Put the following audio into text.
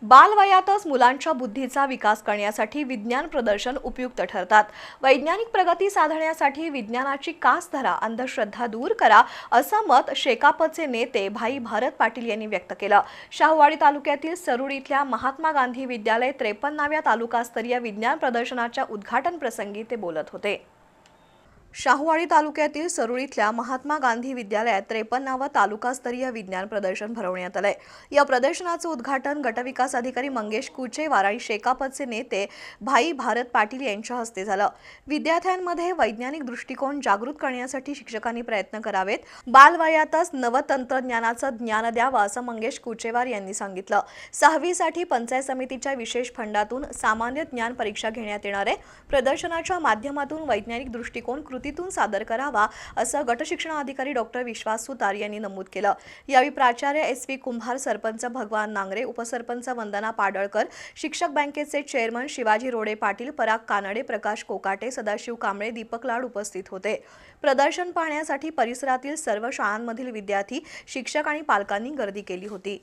बालवयातच मुलांच्या बुद्धीचा विकास करण्यासाठी विज्ञान प्रदर्शन उपयुक्त ठरतात। वैज्ञानिक प्रगती साधण्यासाठी विज्ञानाची कास धरा, अंधश्रद्धा दूर करा, असं मत शेकापचे नेते भाई भारत पाटील यांनी व्यक्त केलं। शाहूवाडी तालुक्यातील सरुड इथल्या महात्मा गांधी विद्यालय 53व्या तालुकास्तरीय विज्ञान प्रदर्शनाच्या उद्घाटन प्रसंगी ते बोलत होते। शाहूवाडी तालुक्यातील सरुड इथल्या महात्मा गांधी विद्यालयात 53व तालुकास्तरीय विज्ञान प्रदर्शन भरवण्यात आलंय। या प्रदर्शनाचं उद्घाटन गटविकास अधिकारी मंगेश कुचेवार आणि शेकापचे नेते भाई भारत पाटील यांच्या हस्ते झालं। विद्यार्थ्यांमध्ये वैज्ञानिक दृष्टिकोन जागृत करण्यासाठी शिक्षकांनी प्रयत्न करावेत, बालवयातच नवतंत्रज्ञानाचं ज्ञान द्यावं असं मंगेश कुचेवार यांनी सांगितलं। 6वी साठी पंचायत समितीच्या विशेष फंडातून सामान्य ज्ञान परीक्षा घेण्यात येणार आहे। प्रदर्शनाच्या माध्यमातून वैज्ञानिक दृष्टिकोन कृतीतून सादर करावा असं गटशिक्षण अधिकारी डॉक्टर विश्वास सुतार यांनी नमूद केलं। यावेळी प्राचार्य एस.व्ही. कुंभार, सरपंच भगवान नांगरे, उपसरपंच वंदना पाडळकर, शिक्षक बँकेचे चेअरमन शिवाजी रोडे पाटील, पराग कानडे, प्रकाश कोकाटे, सदाशिव कांबळे, दीपक लाड उपस्थित होते। प्रदर्शन पाहण्यासाठी परिसरातील सर्व शाळांमधील विद्यार्थी, शिक्षक आणि पालकांनी गर्दी केली होती।